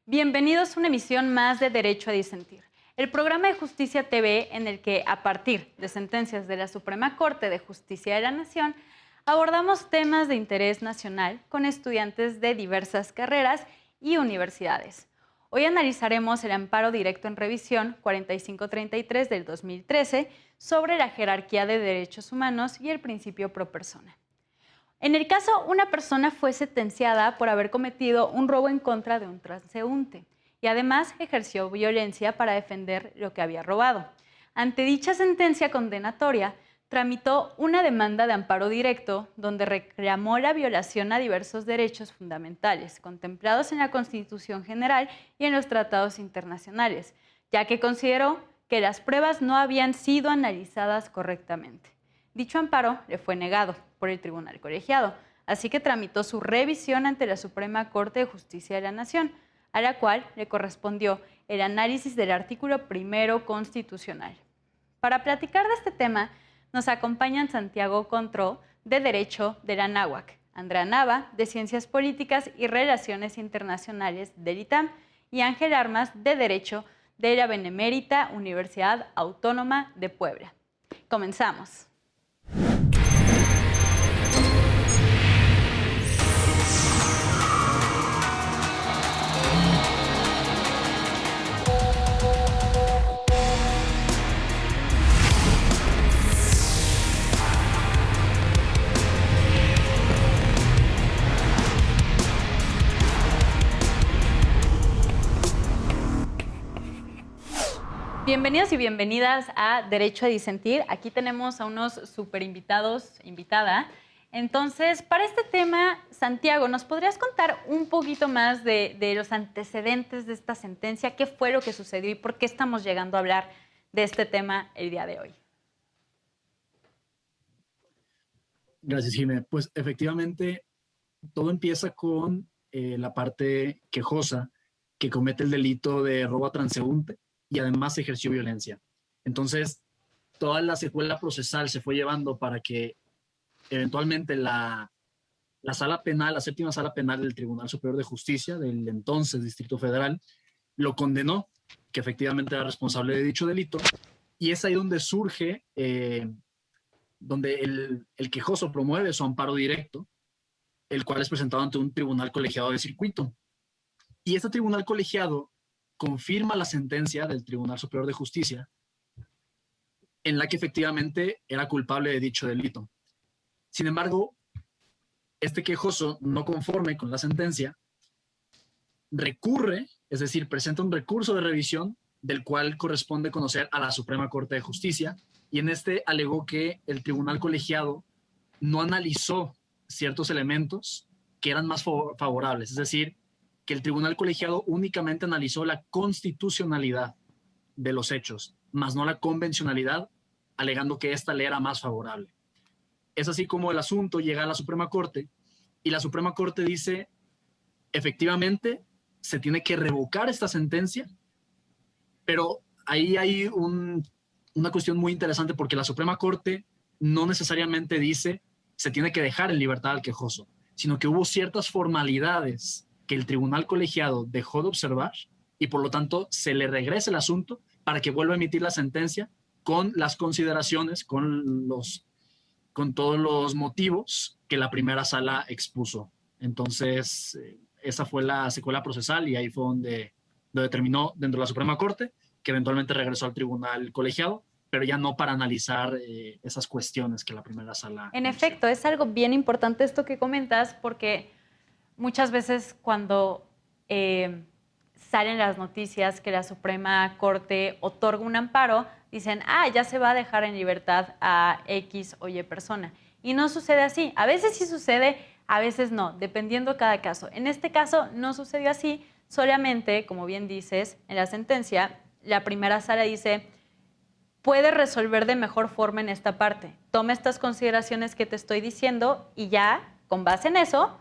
Bienvenidos a una emisión más de Derecho a Disentir, el programa de Justicia TV en el que, a partir de sentencias de la Suprema Corte de Justicia de la Nación, abordamos temas de interés nacional con estudiantes de diversas carreras y universidades. Hoy analizaremos el amparo directo en revisión 4533 del 2013 sobre la jerarquía de derechos humanos y el principio pro persona. En el caso, una persona fue sentenciada por haber cometido un robo en contra de un transeúnte y además ejerció violencia para defender lo que había robado. Ante dicha sentencia condenatoria, tramitó una demanda de amparo directo donde reclamó la violación a diversos derechos fundamentales contemplados en la Constitución General y en los tratados internacionales, ya que consideró que las pruebas no habían sido analizadas correctamente. Dicho amparo le fue negado por el Tribunal Colegiado, así que tramitó su revisión ante la Suprema Corte de Justicia de la Nación, a la cual le correspondió el análisis del artículo primero constitucional. Para platicar de este tema, nos acompañan Santiago Contró, de Derecho de la Anáhuac, Andrea Nava, de Ciencias Políticas y Relaciones Internacionales del ITAM, y Ángel Armas, de Derecho de la Benemérita Universidad Autónoma de Puebla. Comenzamos. Bienvenidos y bienvenidas a Derecho a Disentir. Aquí tenemos a unos súper invitados, invitada. Entonces, para este tema, Santiago, ¿nos podrías contar un poquito más de los antecedentes de esta sentencia? ¿Qué fue lo que sucedió y por qué estamos llegando a hablar de este tema el día de hoy? Gracias, Jimé. Pues efectivamente, todo empieza con la parte quejosa que comete el delito de robo a transeúnte y además ejerció violencia. Entonces, toda la secuela procesal se fue llevando para que eventualmente la sala penal, la séptima sala penal del Tribunal Superior de Justicia del entonces Distrito Federal, lo condenó, que efectivamente era responsable de dicho delito, y es ahí donde surge, donde el quejoso promueve su amparo directo, el cual es presentado ante un tribunal colegiado de circuito. Y este tribunal colegiado confirma la sentencia del Tribunal Superior de Justicia en la que efectivamente era culpable de dicho delito. Sin embargo, este quejoso, no conforme con la sentencia, recurre, es decir, presenta un recurso de revisión del cual corresponde conocer a la Suprema Corte de Justicia, y en este alegó que el tribunal colegiado no analizó ciertos elementos que eran más favorables, es decir, que el tribunal colegiado únicamente analizó la constitucionalidad de los hechos, más no la convencionalidad, alegando que esta le era más favorable. Es así como el asunto llega a la Suprema Corte y la Suprema Corte dice, efectivamente, se tiene que revocar esta sentencia, pero ahí hay una cuestión muy interesante porque la Suprema Corte no necesariamente dice se tiene que dejar en libertad al quejoso, sino que hubo ciertas formalidades que el tribunal colegiado dejó de observar y por lo tanto se le regresa el asunto para que vuelva a emitir la sentencia con las consideraciones, con todos los motivos que la primera sala expuso. Entonces, esa fue la secuela procesal y ahí fue donde terminó dentro de la Suprema Corte, que eventualmente regresó al tribunal colegiado, pero ya no para analizar esas cuestiones que la primera sala... En efecto, es algo bien importante esto que comentas, porque muchas veces cuando salen las noticias que la Suprema Corte otorga un amparo, dicen, ya se va a dejar en libertad a X o Y persona. Y no sucede así. A veces sí sucede, a veces no, dependiendo de cada caso. En este caso no sucedió así, solamente, como bien dices, en la sentencia, la primera sala dice, puede resolver de mejor forma en esta parte. Toma estas consideraciones que te estoy diciendo y ya, con base en eso,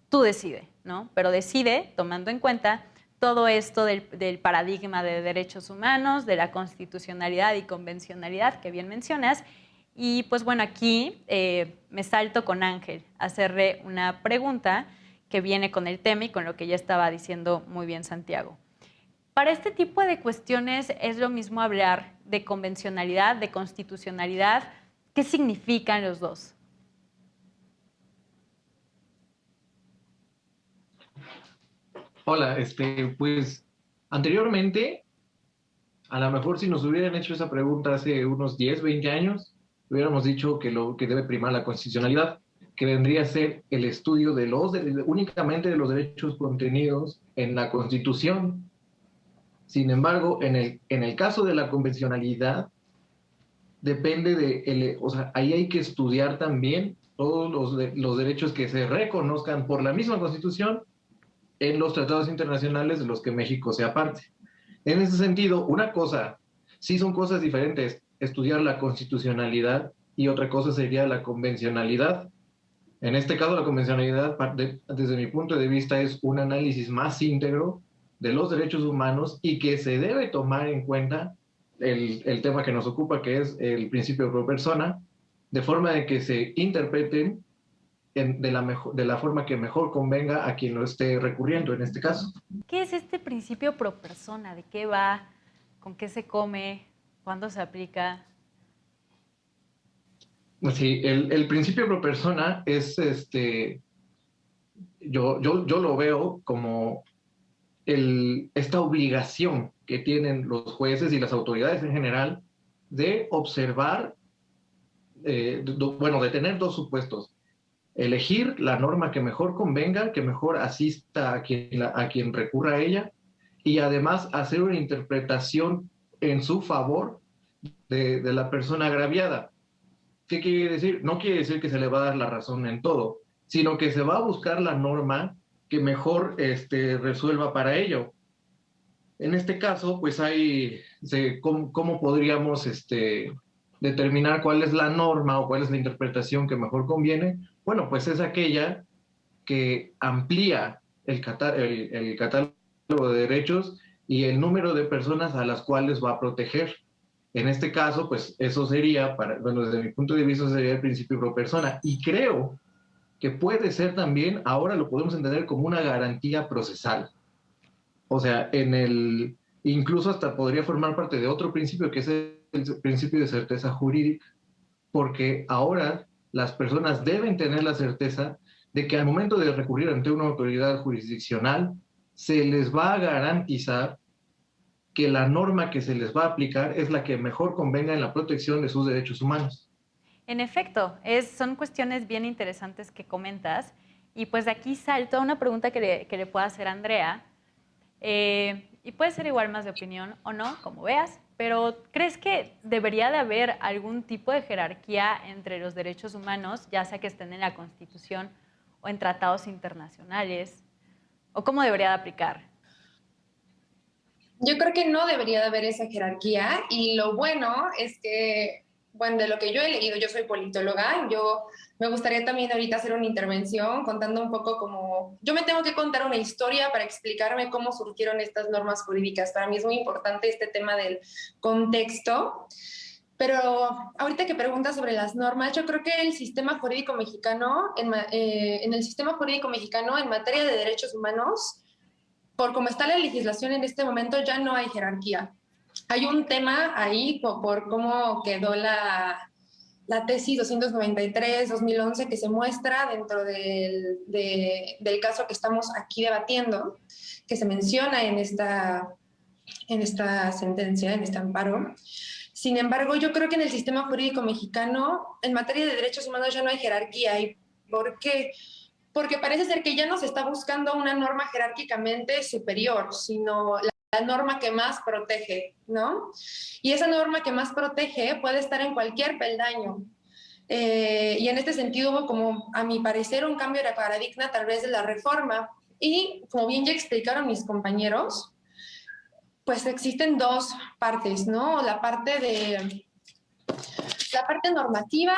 tú decide, ¿no? Pero decide tomando en cuenta todo esto del paradigma de derechos humanos, de la constitucionalidad y convencionalidad que bien mencionas. Y pues bueno, aquí me salto con Ángel a hacerle una pregunta que viene con el tema y con lo que ya estaba diciendo muy bien Santiago. Para este tipo de cuestiones es lo mismo hablar de convencionalidad, de constitucionalidad. ¿Qué significan los dos? Hola, pues anteriormente, a lo mejor si nos hubieran hecho esa pregunta hace unos 10, 20 años, hubiéramos dicho que lo que debe primar la constitucionalidad, que vendría a ser el estudio de únicamente de los derechos contenidos en la Constitución. Sin embargo, en el caso de la convencionalidad, depende o sea, ahí hay que estudiar también todos los derechos que se reconozcan por la misma Constitución en los tratados internacionales de los que México sea parte. En ese sentido, una cosa, sí son cosas diferentes, estudiar la constitucionalidad y otra cosa sería la convencionalidad. En este caso, la convencionalidad, desde mi punto de vista, es un análisis más íntegro de los derechos humanos y que se debe tomar en cuenta el tema que nos ocupa, que es el principio pro persona, de forma de que se interpreten de la forma que mejor convenga a quien lo esté recurriendo en este caso. ¿Qué es este principio pro persona? ¿De qué va? ¿Con qué se come? ¿Cuándo se aplica? Sí, el principio pro persona es, yo lo veo como esta obligación que tienen los jueces y las autoridades en general de observar, bueno, de tener dos supuestos: elegir la norma que mejor convenga, que mejor asista a quien recurra a ella, y además hacer una interpretación en su favor de la persona agraviada. ¿Qué quiere decir? No quiere decir que se le va a dar la razón en todo, sino que se va a buscar la norma que mejor resuelva para ello. En este caso, pues ¿cómo podríamos determinar cuál es la norma o cuál es la interpretación que mejor conviene? Bueno, pues es aquella que amplía el catálogo de derechos y el número de personas a las cuales va a proteger. En este caso, pues eso sería, bueno, desde mi punto de vista sería el principio pro persona. Y creo que puede ser también, ahora lo podemos entender como una garantía procesal. O sea, incluso hasta podría formar parte de otro principio, que es el principio de certeza jurídica, porque ahora las personas deben tener la certeza de que al momento de recurrir ante una autoridad jurisdiccional, se les va a garantizar que la norma que se les va a aplicar es la que mejor convenga en la protección de sus derechos humanos. En efecto, son cuestiones bien interesantes que comentas. Y pues de aquí salto a una pregunta que le pueda hacer a Andrea. Y puede ser igual más de opinión o no, como veas, pero ¿crees que debería de haber algún tipo de jerarquía entre los derechos humanos, ya sea que estén en la Constitución o en tratados internacionales? ¿O cómo debería de aplicar? Yo creo que no debería de haber esa jerarquía y lo bueno es que, bueno, de lo que yo he leído, yo soy politóloga, me gustaría también ahorita hacer una intervención contando un poco cómo, yo me tengo que contar una historia para explicarme cómo surgieron estas normas jurídicas. Para mí es muy importante este tema del contexto. Pero ahorita que preguntas sobre las normas, yo creo que el sistema jurídico mexicano, en el sistema jurídico mexicano en materia de derechos humanos, por cómo está la legislación en este momento, ya no hay jerarquía. Hay un tema ahí por cómo quedó la tesis 293-2011 que se muestra dentro del caso que estamos aquí debatiendo, que se menciona en esta sentencia, en este amparo. Sin embargo, yo creo que en el sistema jurídico mexicano, en materia de derechos humanos, ya no hay jerarquía. ¿Y por qué? Porque parece ser que ya no se está buscando una norma jerárquicamente superior, sino la norma que más protege, ¿no? Y esa norma que más protege puede estar en cualquier peldaño. Y en este sentido hubo como, a mi parecer, un cambio de paradigma tal vez de la reforma. Y como bien ya explicaron mis compañeros, pues existen dos partes, ¿no? La parte normativa,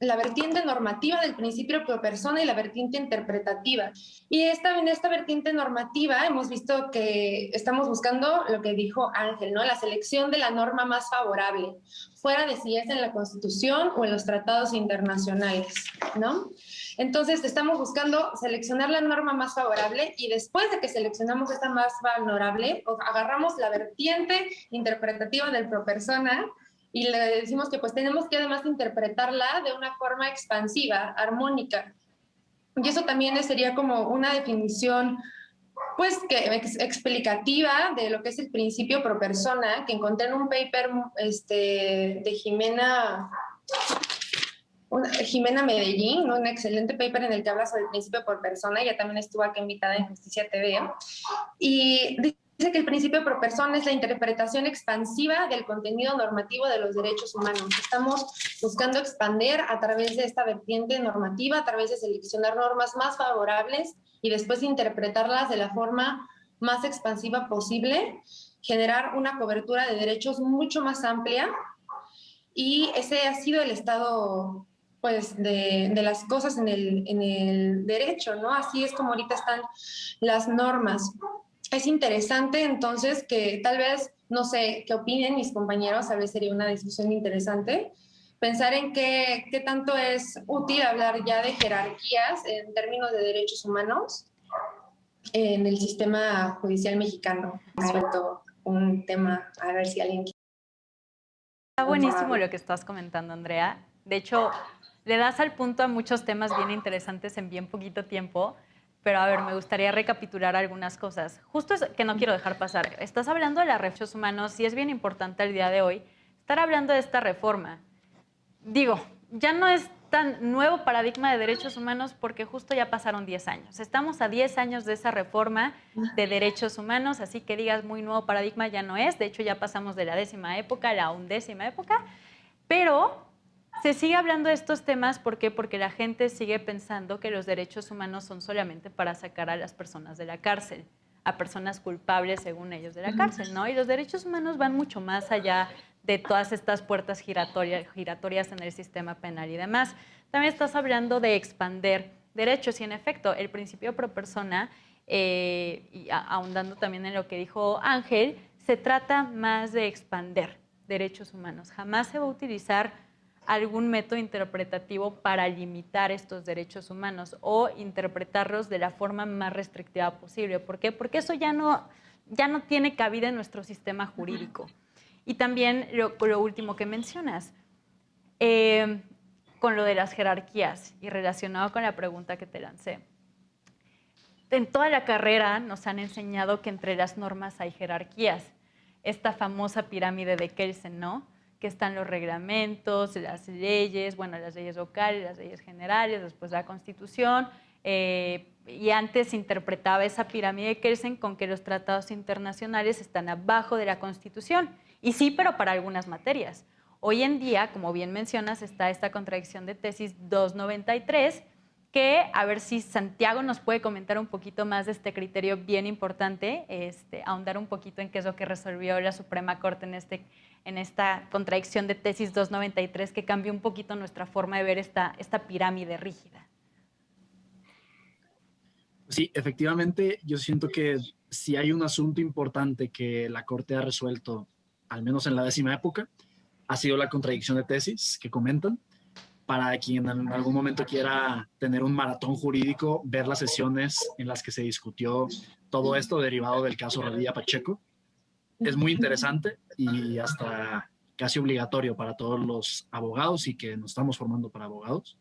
la vertiente normativa del principio pro persona y la vertiente interpretativa. Y en esta vertiente normativa hemos visto que estamos buscando lo que dijo Ángel, ¿no? La selección de la norma más favorable, fuera de si es en la Constitución o en los tratados internacionales, ¿no? Entonces estamos buscando seleccionar la norma más favorable y después de que seleccionamos esta más favorable, agarramos la vertiente interpretativa del pro persona y le decimos que pues tenemos que además interpretarla de una forma expansiva, armónica. Y eso también sería como una definición pues explicativa de lo que es el principio pro persona, que encontré en un paper de Jimena Medellín, ¿no? Un excelente paper en el que habla sobre el principio por persona. Ella también estuvo aquí invitada en Justicia TV. Y dice que el principio por persona es la interpretación expansiva del contenido normativo de los derechos humanos. Estamos buscando expander a través de esta vertiente normativa, a través de seleccionar normas más favorables y después interpretarlas de la forma más expansiva posible, generar una cobertura de derechos mucho más amplia. Y ese ha sido el estado pues de las cosas en el derecho, ¿no? Así es como ahorita están las normas. Es interesante entonces que tal vez, no sé, qué opinen mis compañeros, tal vez sería una discusión interesante, pensar en qué tanto es útil hablar ya de jerarquías en términos de derechos humanos en el sistema judicial mexicano. Suelto un tema, a ver si alguien quiere. Está buenísimo lo que estás comentando, Andrea. De hecho, le das al punto a muchos temas bien interesantes en bien poquito tiempo, pero a ver, me gustaría recapitular algunas cosas. Justo es que no quiero dejar pasar. Estás hablando de los derechos humanos y es bien importante el día de hoy estar hablando de esta reforma. Digo, ya no es tan nuevo paradigma de derechos humanos porque justo ya pasaron 10 años. Estamos a 10 años de esa reforma de derechos humanos, así que digas muy nuevo paradigma ya no es. De hecho, ya pasamos de la 10ª época a la 11ª época, pero se sigue hablando de estos temas. ¿Por qué? Porque la gente sigue pensando que los derechos humanos son solamente para sacar a las personas de la cárcel, a personas culpables según ellos de la cárcel, ¿no? Y los derechos humanos van mucho más allá de todas estas puertas giratorias en el sistema penal y demás. También estás hablando de expander derechos y en efecto el principio pro persona, y ahondando también en lo que dijo Ángel, se trata más de expander derechos humanos. Jamás se va a utilizar algún método interpretativo para limitar estos derechos humanos o interpretarlos de la forma más restrictiva posible. ¿Por qué? Porque eso ya no tiene cabida en nuestro sistema jurídico. Y también lo último que mencionas, con lo de las jerarquías y relacionado con la pregunta que te lancé. En toda la carrera nos han enseñado que entre las normas hay jerarquías. Esta famosa pirámide de Kelsen, ¿no? Que están los reglamentos, las leyes locales, las leyes generales, después la Constitución. Y antes se interpretaba esa pirámide de Kelsen con que los tratados internacionales están abajo de la Constitución. Y sí, pero para algunas materias. Hoy en día, como bien mencionas, está esta contradicción de tesis 293, que a ver si Santiago nos puede comentar un poquito más de este criterio bien importante, ahondar un poquito en qué es lo que resolvió la Suprema Corte en esta contradicción de tesis 293 que cambió un poquito nuestra forma de ver esta pirámide rígida. Sí, efectivamente, yo siento que si hay un asunto importante que la Corte ha resuelto, al menos en la 10ª época, ha sido la contradicción de tesis que comentan. Para quien en algún momento quiera tener un maratón jurídico, ver las sesiones en las que se discutió todo esto derivado del caso Redilla Pacheco, es muy interesante y hasta casi obligatorio para todos los abogados y que nos estamos formando para abogados.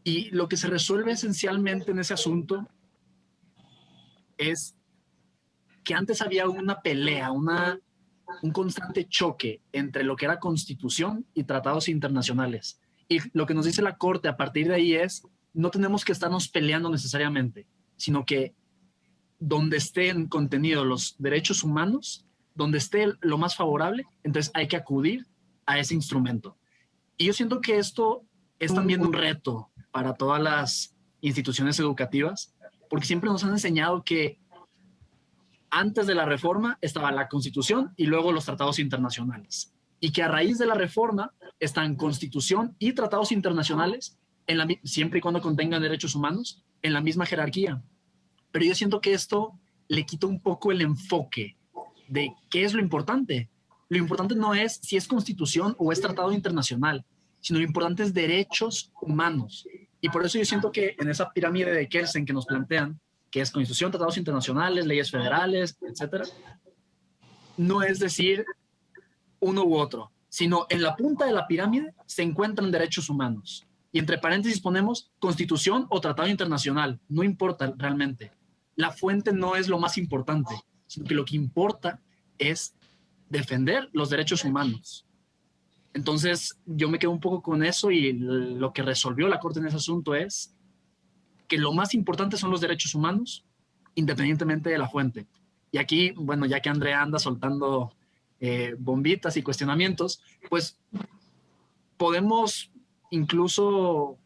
Y lo que se resuelve esencialmente en ese asunto es que antes había una pelea, un constante choque entre lo que era Constitución y tratados internacionales. Y lo que nos dice la Corte a partir de ahí es, no tenemos que estarnos peleando necesariamente, sino que donde estén contenidos los derechos humanos, donde esté lo más favorable, entonces hay que acudir a ese instrumento. Y yo siento que esto es también un reto para todas las instituciones educativas, porque siempre nos han enseñado que antes de la reforma estaba la Constitución y luego los tratados internacionales. y que a raíz de la reforma están Constitución y tratados internacionales, siempre y cuando contengan derechos humanos, en la misma jerarquía. Pero yo siento que esto le quita un poco el enfoque de qué es lo importante. Lo importante no es si es Constitución o es tratado internacional, sino lo importante es derechos humanos. Y por eso yo siento que en esa pirámide de Kelsen que nos plantean, que es Constitución, tratados internacionales, leyes federales, etcétera, no es decir uno u otro, sino en la punta de la pirámide se encuentran derechos humanos. Y entre paréntesis ponemos Constitución o tratado internacional, no importa realmente. La fuente no es lo más importante, sino que lo que importa es defender los derechos humanos. Entonces, yo me quedo un poco con eso y lo que resolvió la Corte en ese asunto es que lo más importante son los derechos humanos, independientemente de la fuente. Y aquí, bueno, ya que Andrea anda soltando bombitas y cuestionamientos, pues podemos incluso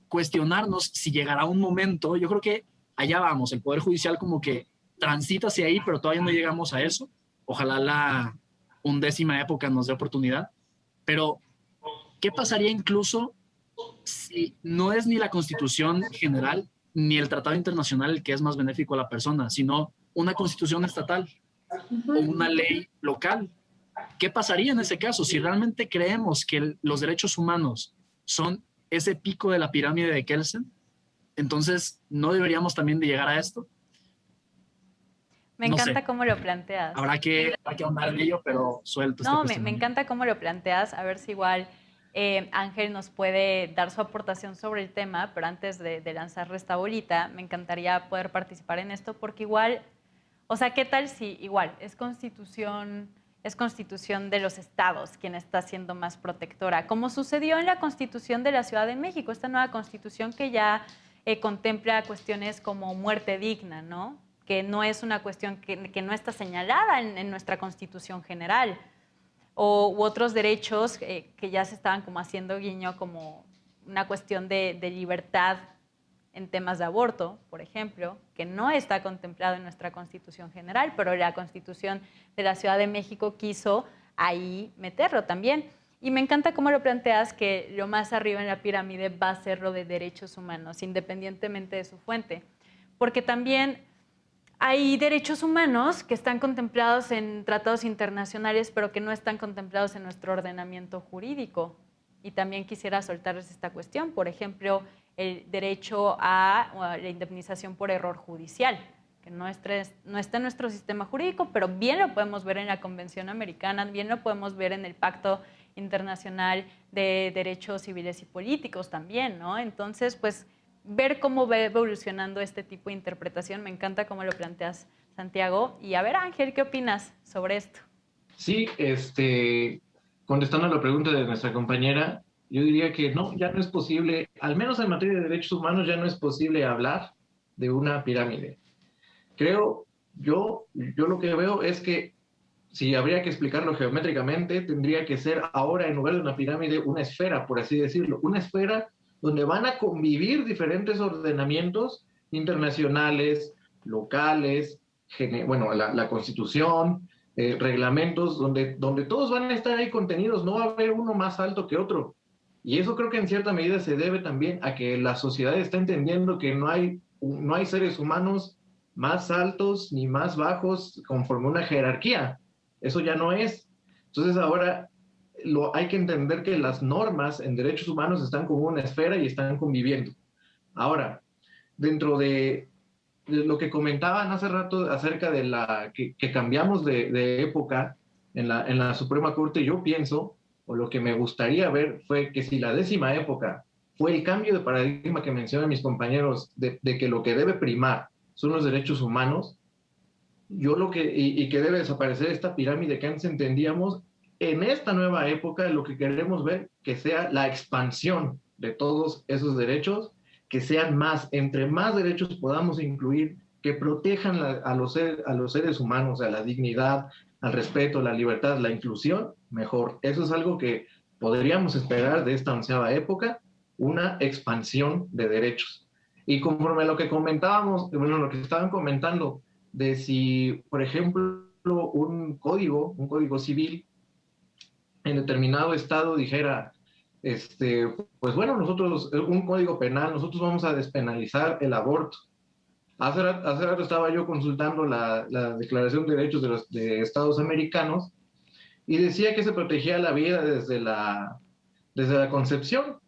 cuestionarnos si llegará un momento. Yo creo que allá vamos, el Poder Judicial como que transita hacia ahí, pero todavía no llegamos a eso. Ojalá la 11ª época nos dé oportunidad. Pero, ¿qué pasaría incluso si no es ni la Constitución general ni el Tratado Internacional el que es más benéfico a la persona, sino una Constitución estatal o una ley local? ¿Qué pasaría en ese caso si realmente creemos que los derechos humanos son ese pico de la pirámide de Kelsen? Entonces, ¿no deberíamos también de llegar a esto? Me encanta cómo lo planteas. Habrá que ahondar en ello, pero suelto. No, me encanta cómo lo planteas. A ver si igual Ángel nos puede dar su aportación sobre el tema, pero antes de lanzarle esta bolita, me encantaría poder participar en esto, porque igual, o sea, ¿qué tal si igual es constitución de los estados quien está siendo más protectora? Como sucedió en la Constitución de la Ciudad de México, esta nueva constitución que ya contempla cuestiones como muerte digna, ¿no? Que no es una cuestión que no está señalada en nuestra Constitución general, u otros derechos que ya se estaban como haciendo guiño como una cuestión de libertad en temas de aborto, por ejemplo, que no está contemplado en nuestra Constitución general, pero la Constitución de la Ciudad de México quiso ahí meterlo también. Y me encanta cómo lo planteas, que lo más arriba en la pirámide va a ser lo de derechos humanos, independientemente de su fuente, porque también hay derechos humanos que están contemplados en tratados internacionales, pero que no están contemplados en nuestro ordenamiento jurídico. Y también quisiera soltarles esta cuestión, por ejemplo, el derecho a la indemnización por error judicial, que no está en nuestro sistema jurídico, pero bien lo podemos ver en la Convención Americana, bien lo podemos ver en el Pacto Internacional de Derechos Civiles y Políticos también, ¿no? Entonces, pues, ver cómo va evolucionando este tipo de interpretación. Me encanta cómo lo planteas, Santiago. Y a ver, Ángel, ¿qué opinas sobre esto? Sí, contestando a la pregunta de nuestra compañera, yo diría que no, ya no es posible, al menos en materia de derechos humanos, ya no es posible hablar de una pirámide. Creo, yo lo que veo es que si habría que explicarlo geométricamente, tendría que ser ahora, en lugar de una pirámide, una esfera, por así decirlo, una esfera donde van a convivir diferentes ordenamientos internacionales, locales, bueno, la Constitución, reglamentos, donde todos van a estar ahí contenidos, no va a haber uno más alto que otro. Y eso creo que en cierta medida se debe también a que la sociedad está entendiendo que no hay seres humanos más altos ni más bajos conforme una jerarquía. Eso ya no es. Entonces ahora hay que entender que las normas en derechos humanos están como una esfera y están conviviendo. Ahora, dentro de lo que comentaban hace rato acerca de que cambiamos de época en la Suprema Corte, yo pienso, o lo que me gustaría ver fue que si la 10ª época fue el cambio de paradigma que mencionan mis compañeros, de que lo que debe primar son los derechos humanos, y que debe desaparecer esta pirámide que antes entendíamos, en esta nueva época lo que queremos ver que sea la expansión de todos esos derechos, que sean más, entre más derechos podamos incluir, que protejan a los seres humanos, a la dignidad, al respeto, la libertad, la inclusión, mejor. Eso es algo que podríamos esperar de esta 11ª época, una expansión de derechos. Y conforme a lo que comentábamos, bueno, lo que estaban comentando, de si, por ejemplo, un código civil en determinado estado dijera, pues bueno, nosotros, un código penal, nosotros vamos a despenalizar el aborto. Hace rato estaba yo consultando la Declaración de Derechos de Estados Americanos y decía que se protegía la vida desde la concepción.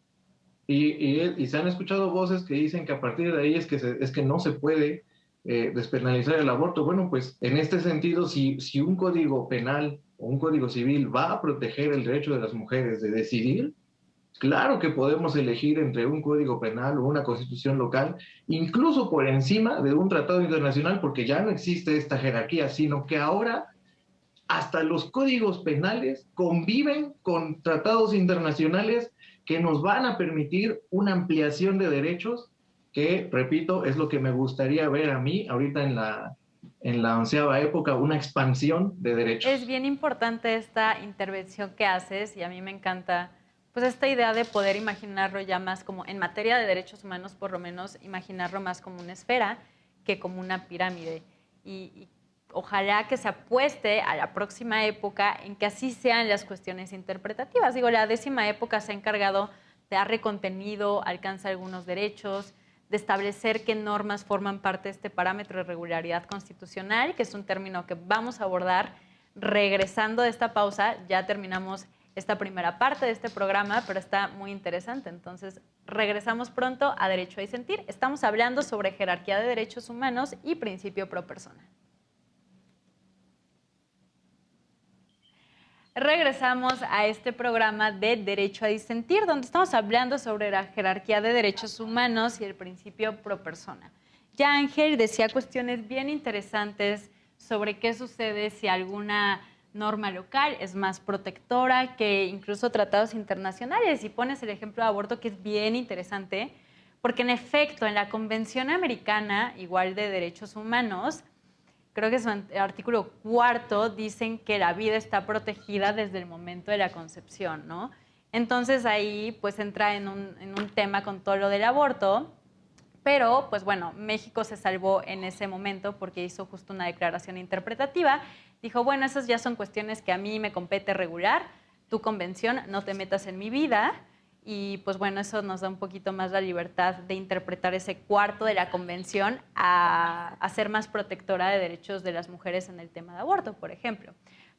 Y se han escuchado voces que dicen que a partir de ahí es que no se puede despenalizar el aborto. Bueno, pues en este sentido, si un código penal o un código civil va a proteger el derecho de las mujeres de decidir, claro que podemos elegir entre un código penal o una constitución local, incluso por encima de un tratado internacional, porque ya no existe esta jerarquía, sino que ahora hasta los códigos penales conviven con tratados internacionales que nos van a permitir una ampliación de derechos que, repito, es lo que me gustaría ver a mí ahorita en la 11ª época, una expansión de derechos. Es bien importante esta intervención que haces y a mí me encanta pues esta idea de poder imaginarlo ya más como, en materia de derechos humanos, por lo menos imaginarlo más como una esfera que como una pirámide. Y ojalá que se apueste a la próxima época en que así sean las cuestiones interpretativas. Digo, la 10ª época se ha encargado de darle contenido, alcanza algunos derechos, de establecer qué normas forman parte de este parámetro de regularidad constitucional, que es un término que vamos a abordar regresando de esta pausa. Ya terminamos esta primera parte de este programa, pero está muy interesante. Entonces, regresamos pronto a Derecho a Disentir. Estamos hablando sobre jerarquía de derechos humanos y principio pro persona. Regresamos a este programa de Derecho a Disentir, donde estamos hablando sobre la jerarquía de derechos humanos y el principio pro persona. Ya Ángel decía cuestiones bien interesantes sobre qué sucede si alguna norma local es más protectora que incluso tratados internacionales. Y pones el ejemplo de aborto, que es bien interesante, porque en efecto, en la Convención Americana, igual de Derechos Humanos, creo que en su artículo 4 dicen que la vida está protegida desde el momento de la concepción, ¿no? Entonces ahí pues entra en un tema con todo lo del aborto, pero pues bueno, México se salvó en ese momento porque hizo justo una declaración interpretativa. Dijo, bueno, esas ya son cuestiones que a mí me compete regular, tu convención, no te metas en mi vida. Y pues bueno, eso nos da un poquito más la libertad de interpretar ese cuarto de la convención a ser más protectora de derechos de las mujeres en el tema de aborto, por ejemplo.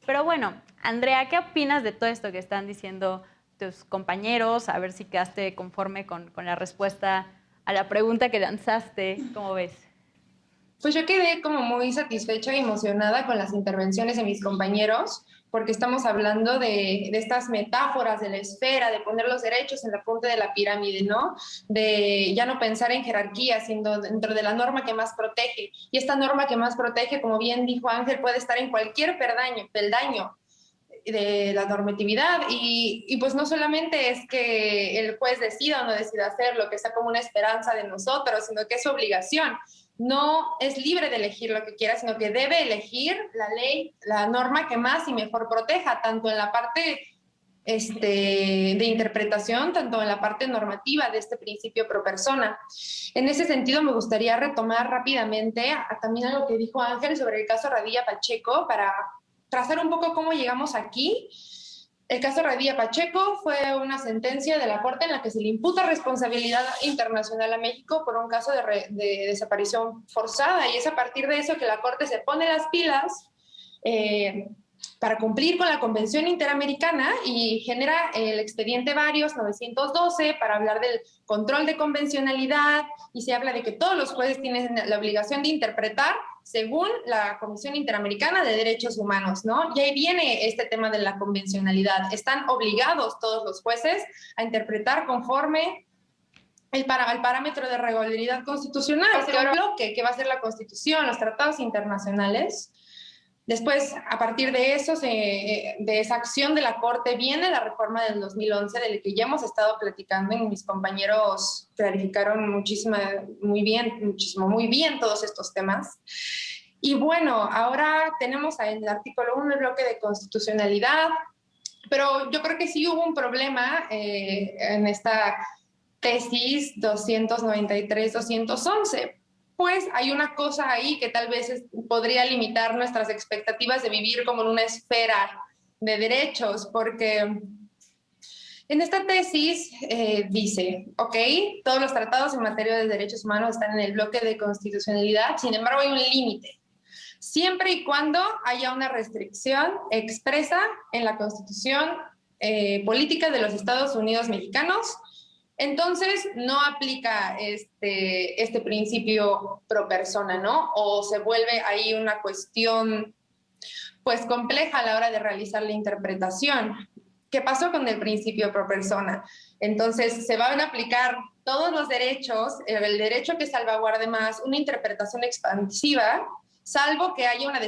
Pero bueno, Andrea, ¿qué opinas de todo esto que están diciendo tus compañeros? A ver si quedaste conforme con la respuesta a la pregunta que lanzaste. ¿Cómo ves? Pues yo quedé como muy satisfecha y emocionada con las intervenciones de mis compañeros, porque estamos hablando de estas metáforas de la esfera, de poner los derechos en la punta de la pirámide, ¿no? De ya no pensar en jerarquía, sino dentro de la norma que más protege. Y esta norma que más protege, como bien dijo Ángel, puede estar en cualquier peldaño de la normatividad y pues no solamente es que el juez decida o no decida hacerlo, que sea como una esperanza de nosotros, sino que es su obligación. No es libre de elegir lo que quiera, sino que debe elegir la ley, la norma que más y mejor proteja, tanto en la parte de interpretación, tanto en la parte normativa de este principio pro persona. En ese sentido, me gustaría retomar rápidamente también algo que dijo Ángel sobre el caso Radilla Pacheco, para trazar un poco cómo llegamos aquí. El caso Radilla Pacheco fue una sentencia de la Corte en la que se le imputa responsabilidad internacional a México por un caso de desaparición forzada, y es a partir de eso que la Corte se pone las pilas para cumplir con la Convención Interamericana y genera el expediente Varios 912 para hablar del control de convencionalidad, y se habla de que todos los jueces tienen la obligación de interpretar según la Comisión Interamericana de Derechos Humanos, ¿no? Y ahí viene este tema de la convencionalidad. Están obligados todos los jueces a interpretar conforme al parámetro de regularidad constitucional, que ahora bloque, que va a ser la Constitución, los tratados internacionales. Después, a partir de eso, de esa acción de la Corte, viene la reforma del 2011, del que ya hemos estado platicando, y mis compañeros clarificaron muy bien todos estos temas. Y bueno, ahora tenemos en el artículo 1 el bloque de constitucionalidad, pero yo creo que sí hubo un problema en esta tesis 293-211. Pues hay una cosa ahí que tal vez podría limitar nuestras expectativas de vivir como en una esfera de derechos, porque en esta tesis dice, ok, todos los tratados en materia de derechos humanos están en el bloque de constitucionalidad, sin embargo hay un límite, siempre y cuando haya una restricción expresa en la Constitución política de los Estados Unidos mexicanos. Entonces, no aplica este principio pro persona, ¿no? O se vuelve ahí una cuestión, pues, compleja a la hora de realizar la interpretación. ¿Qué pasó con el principio pro persona? Entonces, se van a aplicar todos los derechos, el derecho que salvaguarde más, una interpretación expansiva, salvo que haya una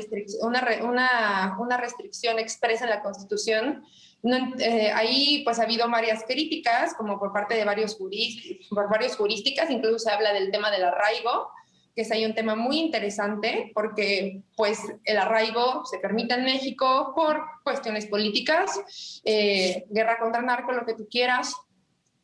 restricción expresa en la Constitución. No, ahí pues ha habido varias críticas, como por parte de varios jurísticas, incluso se habla del tema del arraigo, que es ahí un tema muy interesante, porque pues el arraigo se permite en México por cuestiones políticas, guerra contra el narco, lo que tú quieras,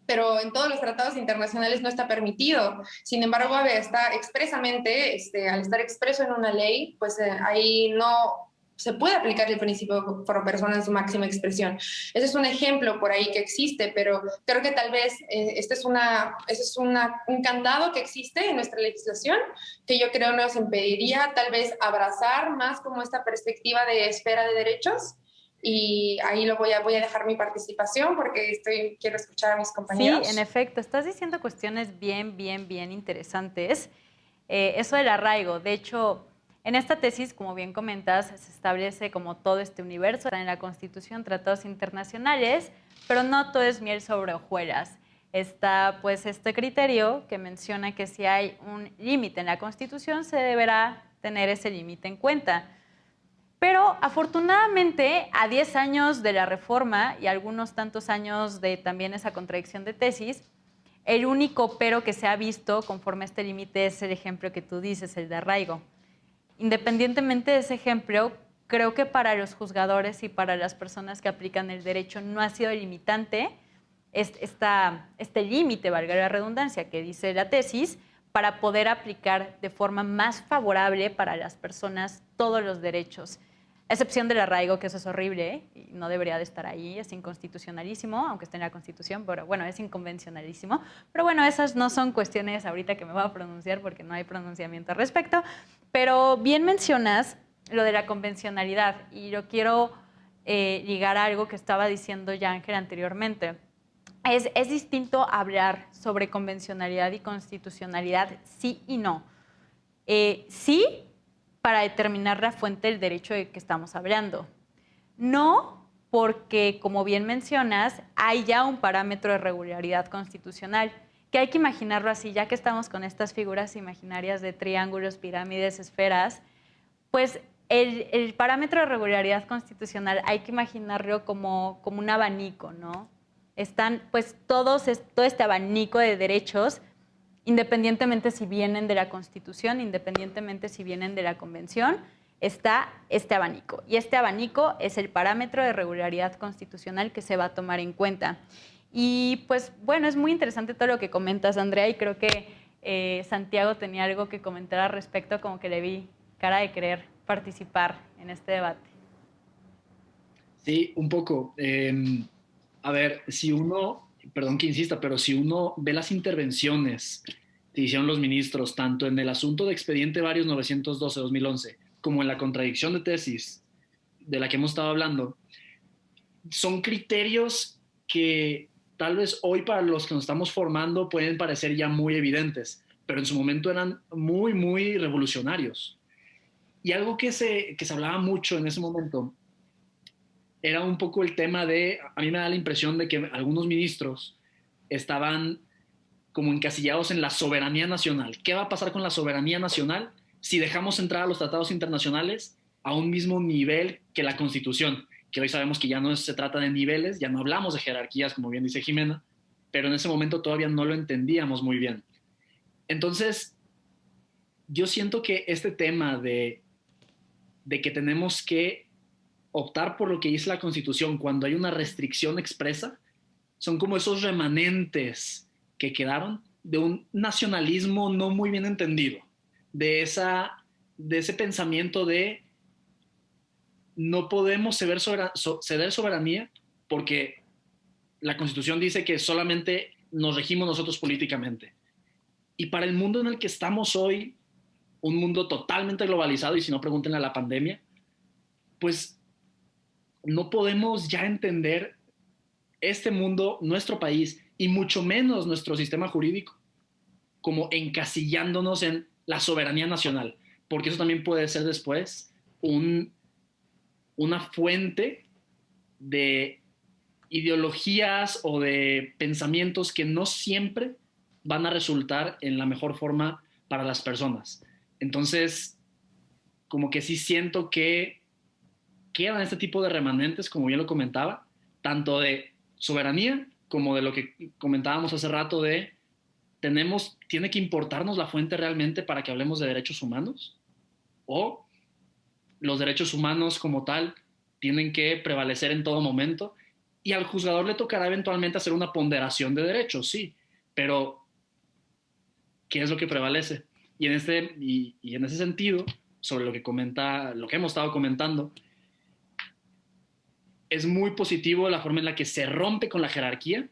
pero en todos los tratados internacionales no está permitido. Sin embargo, está expresamente, al estar expreso en una ley, pues ahí no se puede aplicar el principio pro persona en su máxima expresión. Ese es un ejemplo por ahí que existe, pero creo que tal vez este es un candado que existe en nuestra legislación que yo creo nos impediría tal vez abrazar más como esta perspectiva de esfera de derechos. Y ahí voy a dejar mi participación porque quiero escuchar a mis compañeros. Sí, en efecto, estás diciendo cuestiones bien interesantes. Eso del arraigo, de hecho, en esta tesis, como bien comentas, se establece como todo este universo en la Constitución, tratados internacionales, pero no todo es miel sobre hojuelas. Está pues este criterio que menciona que si hay un límite en la Constitución, se deberá tener ese límite en cuenta. Pero afortunadamente, a 10 años de la reforma y algunos tantos años de también esa contradicción de tesis, el único pero que se ha visto conforme a este límite es el ejemplo que tú dices, el de arraigo. Independientemente de ese ejemplo, creo que para los juzgadores y para las personas que aplican el derecho no ha sido limitante este límite, valga la redundancia, que dice la tesis, para poder aplicar de forma más favorable para las personas todos los derechos. A excepción del arraigo, que eso es horrible, ¿eh? Y no debería de estar ahí, es inconstitucionalísimo, aunque esté en la Constitución, pero bueno, es inconvencionalísimo. Pero bueno, esas no son cuestiones ahorita que me voy a pronunciar porque no hay pronunciamiento al respecto. Pero bien mencionas lo de la convencionalidad y lo quiero ligar a algo que estaba diciendo ya Ángel anteriormente. Es distinto hablar sobre convencionalidad y constitucionalidad, sí y no. Sí, para determinar la fuente del derecho de que estamos hablando. No porque, como bien mencionas, hay ya un parámetro de regularidad constitucional, que hay que imaginarlo así, ya que estamos con estas figuras imaginarias de triángulos, pirámides, esferas, pues el parámetro de regularidad constitucional hay que imaginarlo como un abanico, ¿no? Están pues todo este abanico de derechos, independientemente si vienen de la Constitución, independientemente si vienen de la Convención, está este abanico. Y este abanico es el parámetro de regularidad constitucional que se va a tomar en cuenta. Y pues bueno, es muy interesante todo lo que comentas, Andrea, y creo que Santiago tenía algo que comentar al respecto, como que le vi cara de querer participar en este debate. Sí, un poco. A ver, perdón que insista, pero si uno ve las intervenciones que hicieron los ministros, tanto en el asunto de expediente varios 912-2011, como en la contradicción de tesis de la que hemos estado hablando, son criterios que tal vez hoy para los que nos estamos formando pueden parecer ya muy evidentes, pero en su momento eran muy revolucionarios. Y algo que se hablaba mucho en ese momento era un poco el tema de, a mí me da la impresión de que algunos ministros estaban como encasillados en la soberanía nacional. ¿Qué va a pasar con la soberanía nacional si dejamos entrar a los tratados internacionales a un mismo nivel que la Constitución? Que hoy sabemos que ya no se trata de niveles, ya no hablamos de jerarquías, como bien dice Jimena, pero en ese momento todavía no lo entendíamos muy bien. Entonces, yo siento que este tema de que tenemos que optar por lo que dice la Constitución cuando hay una restricción expresa, son como esos remanentes que quedaron de un nacionalismo no muy bien entendido, de ese pensamiento de no podemos ceder soberanía porque la Constitución dice que solamente nos regimos nosotros políticamente. Y para el mundo en el que estamos hoy, un mundo totalmente globalizado, y si no, pregúntenle a la pandemia, pues no podemos ya entender este mundo, nuestro país, y mucho menos nuestro sistema jurídico, como encasillándonos en la soberanía nacional, porque eso también puede ser después una fuente de ideologías o de pensamientos que no siempre van a resultar en la mejor forma para las personas. Entonces, como que sí siento que quedan este tipo de remanentes, como bien lo comentaba, tanto de soberanía como de lo que comentábamos hace rato de tiene que importarnos la fuente realmente para que hablemos de derechos humanos, o los derechos humanos como tal tienen que prevalecer en todo momento, y al juzgador le tocará eventualmente hacer una ponderación de derechos, sí, pero ¿qué es lo que prevalece? Y en ese sentido, sobre lo que hemos estado comentando, es muy positivo la forma en la que se rompe con la jerarquía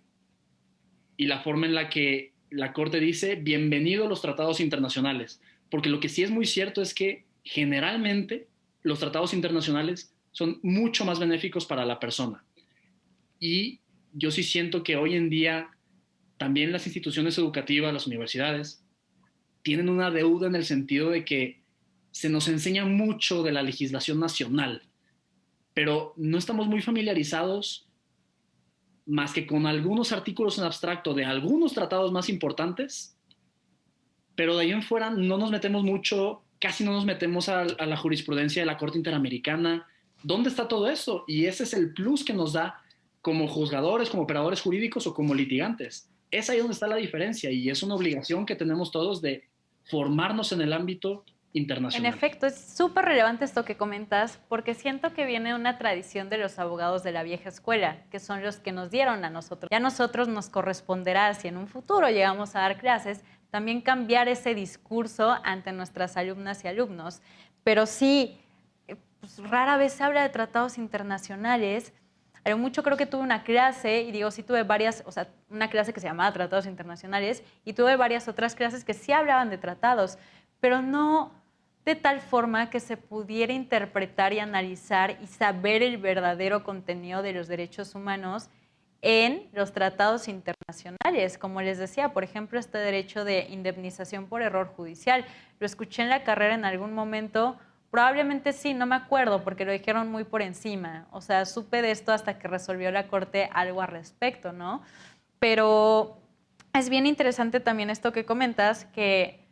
y la forma en la que la Corte dice bienvenido a los tratados internacionales, porque lo que sí es muy cierto es que generalmente los tratados internacionales son mucho más benéficos para la persona. Y yo sí siento que hoy en día también las instituciones educativas, las universidades, tienen una deuda en el sentido de que se nos enseña mucho de la legislación nacional, pero no estamos muy familiarizados más que con algunos artículos en abstracto de algunos tratados más importantes, pero de ahí en fuera no nos metemos mucho, casi no nos metemos a la jurisprudencia de la Corte Interamericana. ¿Dónde está todo eso? Y ese es el plus que nos da como juzgadores, como operadores jurídicos o como litigantes. Es ahí donde está la diferencia y es una obligación que tenemos todos de formarnos en el ámbito internacional. En efecto, es súper relevante esto que comentas porque siento que viene una tradición de los abogados de la vieja escuela, que son los que nos dieron a nosotros. Ya a nosotros nos corresponderá, si en un futuro llegamos a dar clases, también cambiar ese discurso ante nuestras alumnas y alumnos. Pero sí, pues, rara vez se habla de tratados internacionales. Pero mucho creo que tuve una clase, y digo, sí tuve varias, o sea, una clase que se llamaba Tratados Internacionales, y tuve varias otras clases que sí hablaban de tratados, pero no de tal forma que se pudiera interpretar y analizar y saber el verdadero contenido de los derechos humanos en los tratados internacionales. Como les decía, por ejemplo, este derecho de indemnización por error judicial. Lo escuché en la carrera en algún momento. Probablemente sí, no me acuerdo porque lo dijeron muy por encima. O sea, supe de esto hasta que resolvió la Corte algo al respecto, ¿no? Pero es bien interesante también esto que comentas, que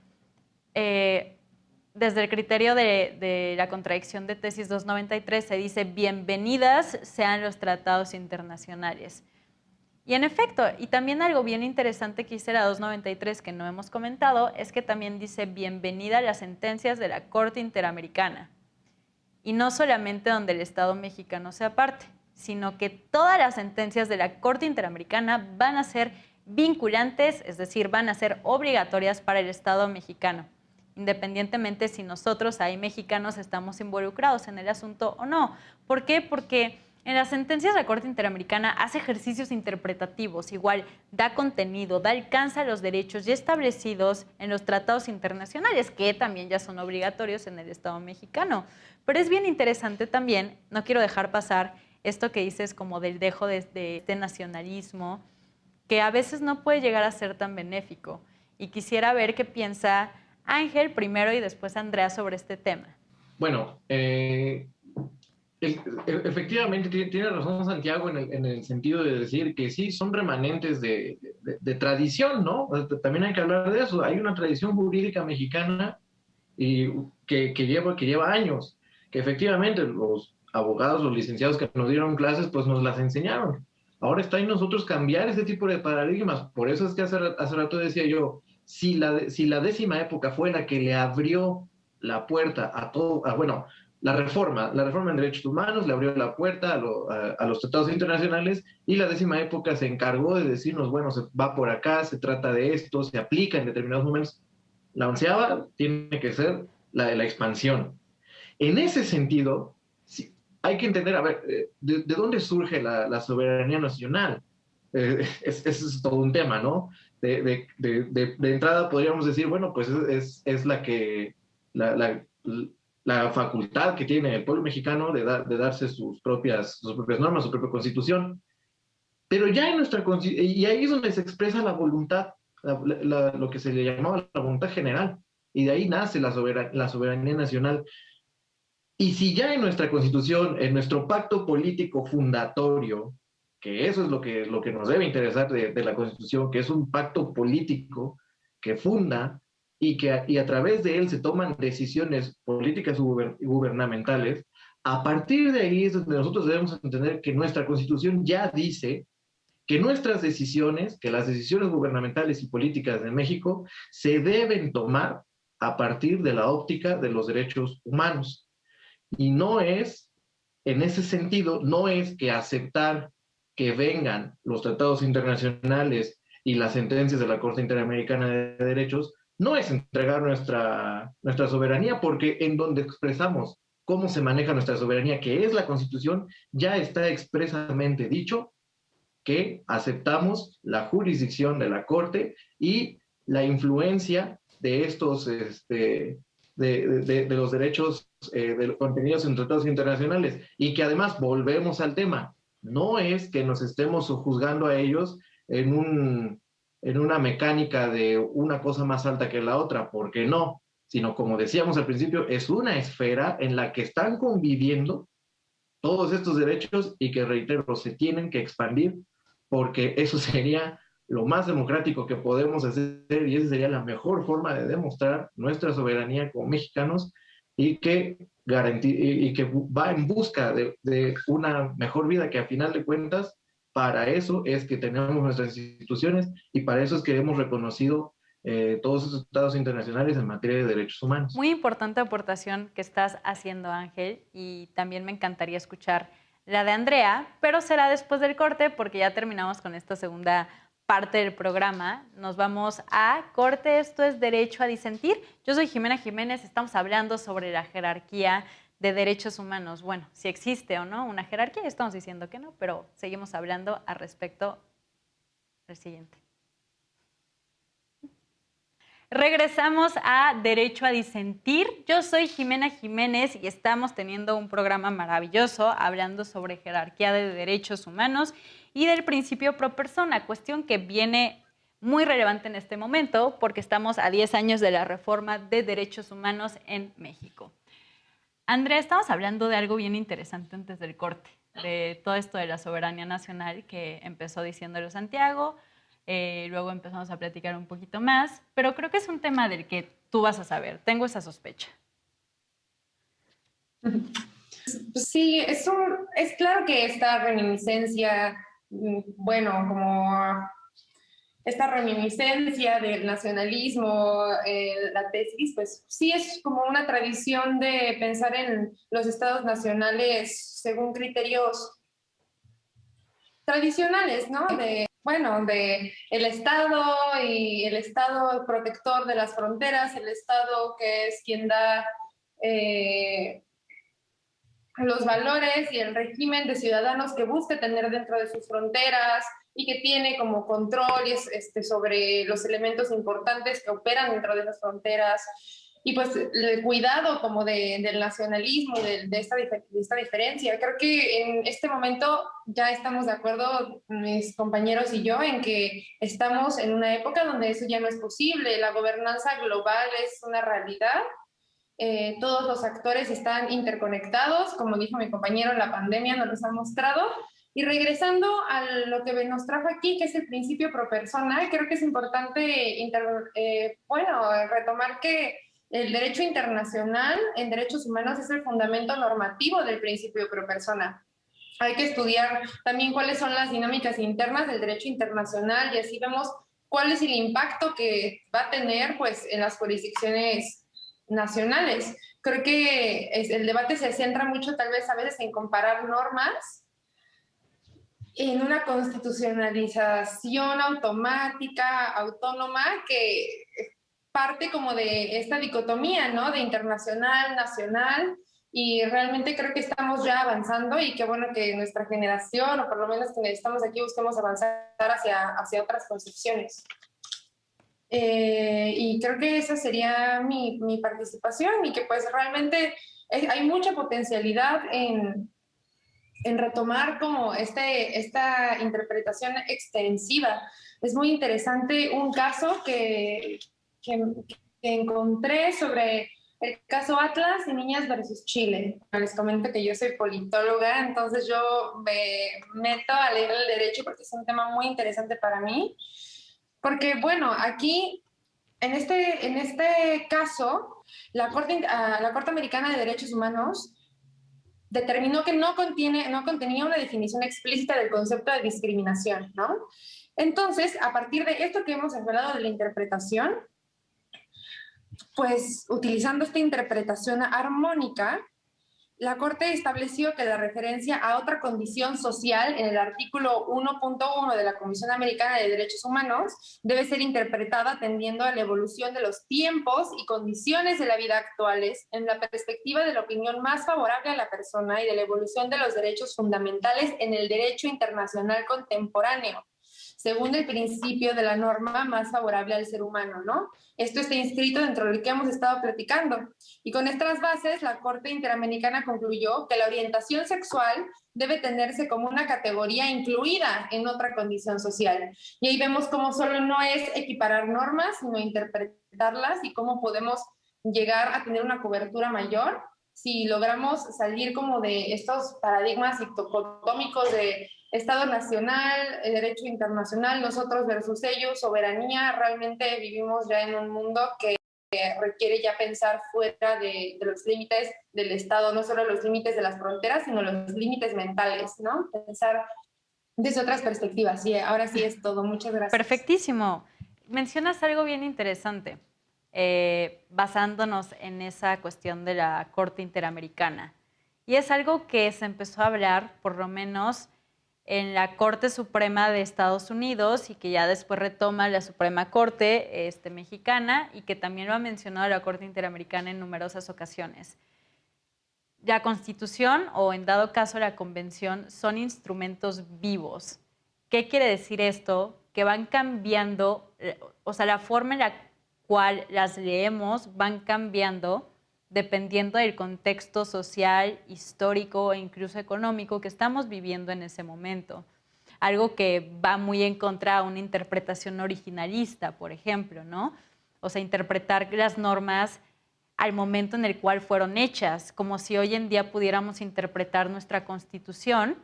desde el criterio de la contradicción de tesis 293 se dice bienvenidas sean los tratados internacionales. Y en efecto, y también algo bien interesante que dice la 293 que no hemos comentado, es que también dice bienvenida a las sentencias de la Corte Interamericana. Y no solamente donde el Estado mexicano sea parte, sino que todas las sentencias de la Corte Interamericana van a ser vinculantes, es decir, van a ser obligatorias para el Estado mexicano, independientemente si nosotros, ahí mexicanos, estamos involucrados en el asunto o no. ¿Por qué? Porque en las sentencias de la Corte Interamericana hace ejercicios interpretativos, igual da contenido, da alcance a los derechos ya establecidos en los tratados internacionales, que también ya son obligatorios en el Estado mexicano. Pero es bien interesante también, no quiero dejar pasar esto que dices como del dejo de este nacionalismo, que a veces no puede llegar a ser tan benéfico. Y quisiera ver qué piensa Ángel primero y después Andrea sobre este tema. Bueno, efectivamente tiene razón Santiago en el sentido de decir que sí, son remanentes de tradición, ¿no? También hay que hablar de eso. Hay una tradición jurídica mexicana que lleva años, que efectivamente los abogados, los licenciados que nos dieron clases, pues nos las enseñaron. Ahora está en nosotros cambiar este tipo de paradigmas. Por eso es que hace rato decía yo, si la décima época fue la que le abrió la puerta a todo, bueno, la reforma en derechos humanos le abrió la puerta a los tratados internacionales, y la décima época se encargó de decirnos, bueno, se va por acá, se trata de esto, se aplica en determinados momentos. La onceava tiene que ser la de la expansión. En ese sentido, sí, hay que entender, a ver, ¿de dónde surge la soberanía nacional? Ese es todo un tema, ¿no? De entrada podríamos decir, bueno, pues es la facultad que tiene el pueblo mexicano de darse sus propias normas, su propia constitución. Pero ya en nuestra constitución, y ahí es donde se expresa la voluntad, lo que se le llamaba la voluntad general, y de ahí nace la soberanía nacional. Y si ya en nuestra constitución, en nuestro pacto político fundatorio, que eso es lo que nos debe interesar de la constitución, que es un pacto político que funda y a través de él se toman decisiones políticas gubernamentales, a partir de ahí es donde nosotros debemos entender que nuestra constitución ya dice que nuestras decisiones, que las decisiones gubernamentales y políticas de México se deben tomar a partir de la óptica de los derechos humanos. Y no es, en ese sentido, no es que aceptar que vengan los tratados internacionales y las sentencias de la Corte Interamericana de Derechos, no es entregar nuestra soberanía, porque en donde expresamos cómo se maneja nuestra soberanía, que es la Constitución, ya está expresamente dicho que aceptamos la jurisdicción de la Corte y la influencia de estos, de los derechos de los contenidos en tratados internacionales, y que además volvemos al tema, no es que nos estemos juzgando a ellos en una mecánica de una cosa más alta que la otra, porque no, sino como decíamos al principio, es una esfera en la que están conviviendo todos estos derechos y que, reitero, se tienen que expandir, porque eso sería lo más democrático que podemos hacer y esa sería la mejor forma de demostrar nuestra soberanía como mexicanos y que, y que va en busca de una mejor vida, que a final de cuentas para eso es que tenemos nuestras instituciones y para eso es que hemos reconocido todos esos tratados internacionales en materia de derechos humanos. Muy importante aportación que estás haciendo, Ángel, y también me encantaría escuchar la de Andrea, pero será después del corte porque ya terminamos con esta segunda parte del programa. Nos vamos a corte, esto es Derecho a Disentir. Yo soy Jimena Jiménez, estamos hablando sobre la jerarquía de derechos humanos. Bueno, si existe o no una jerarquía, estamos diciendo que no, pero seguimos hablando al respecto del siguiente. Regresamos a Derecho a Disentir. Yo soy Jimena Jiménez y estamos teniendo un programa maravilloso hablando sobre jerarquía de derechos humanos y del principio pro persona, cuestión que viene muy relevante en este momento porque estamos a 10 años de la reforma de derechos humanos en México. Andrea, estamos hablando de algo bien interesante antes del corte, de todo esto de la soberanía nacional que empezó diciéndolo Santiago. Luego empezamos a platicar un poquito más, pero creo que es un tema del que tú vas a saber. Tengo esa sospecha. Sí, es claro que esta reminiscencia, bueno, como esta reminiscencia del nacionalismo, la tesis, pues sí es como una tradición de pensar en los estados nacionales según criterios tradicionales, ¿no? De el Estado y el Estado protector de las fronteras, el Estado que es quien da los valores y el régimen de ciudadanos que busca tener dentro de sus fronteras y que tiene como control sobre los elementos importantes que operan dentro de esas fronteras. Y pues el cuidado como del nacionalismo, de esta diferencia. Creo que en este momento ya estamos de acuerdo, mis compañeros y yo, en que estamos en una época donde eso ya no es posible. La gobernanza global es una realidad. Todos los actores están interconectados, como dijo mi compañero, la pandemia nos los ha mostrado. Y regresando a lo que nos trajo aquí, que es el principio pro persona, creo que es importante retomar que el derecho internacional en derechos humanos es el fundamento normativo del principio pro persona. Hay que estudiar también cuáles son las dinámicas internas del derecho internacional y así vemos cuál es el impacto que va a tener pues, en las jurisdicciones nacionales. Creo que el debate se centra mucho tal vez a veces en comparar normas en una constitucionalización automática, autónoma, que parte como de esta dicotomía, ¿no? De internacional, nacional, y realmente creo que estamos ya avanzando y qué bueno que nuestra generación, o por lo menos que estamos aquí, busquemos avanzar hacia otras concepciones. Y creo que esa sería mi participación y que pues realmente hay mucha potencialidad en retomar como esta interpretación extensiva. Es muy interesante un caso que encontré sobre el caso Atlas y Niñas versus Chile. Les comento que yo soy politóloga, entonces yo me meto a leer el derecho porque es un tema muy interesante para mí. Porque, bueno, aquí, en este caso, la Corte Americana de Derechos Humanos determinó que no contenía una definición explícita del concepto de discriminación, ¿no? Entonces, a partir de esto que hemos hablado de la interpretación, pues utilizando esta interpretación armónica, la Corte estableció que la referencia a otra condición social en el artículo 1.1 de la Comisión Americana de Derechos Humanos debe ser interpretada atendiendo a la evolución de los tiempos y condiciones de la vida actuales en la perspectiva de la opinión más favorable a la persona y de la evolución de los derechos fundamentales en el derecho internacional contemporáneo, según el principio de la norma más favorable al ser humano, ¿no? Esto está inscrito dentro de lo que hemos estado platicando. Y con estas bases, la Corte Interamericana concluyó que la orientación sexual debe tenerse como una categoría incluida en otra condición social. Y ahí vemos cómo solo no es equiparar normas, sino interpretarlas y cómo podemos llegar a tener una cobertura mayor si logramos salir como de estos paradigmas dicotómicos de Estado nacional, el derecho internacional, nosotros versus ellos, soberanía. Realmente vivimos ya en un mundo que requiere ya pensar fuera de los límites del Estado, no solo los límites de las fronteras, sino los límites mentales, ¿no? Pensar desde otras perspectivas. Y ahora sí es todo. Muchas gracias. Perfectísimo. Mencionas algo bien interesante, basándonos en esa cuestión de la Corte Interamericana. Y es algo que se empezó a hablar, por lo menos, en la Corte Suprema de Estados Unidos y que ya después retoma la Suprema Corte mexicana y que también lo ha mencionado la Corte Interamericana en numerosas ocasiones. La Constitución o en dado caso la Convención son instrumentos vivos. ¿Qué quiere decir esto? Que van cambiando, o sea, la forma en la cual las leemos van cambiando dependiendo del contexto social, histórico e incluso económico que estamos viviendo en ese momento. Algo que va muy en contra a una interpretación originalista, por ejemplo, ¿no? O sea, interpretar las normas al momento en el cual fueron hechas, como si hoy en día pudiéramos interpretar nuestra Constitución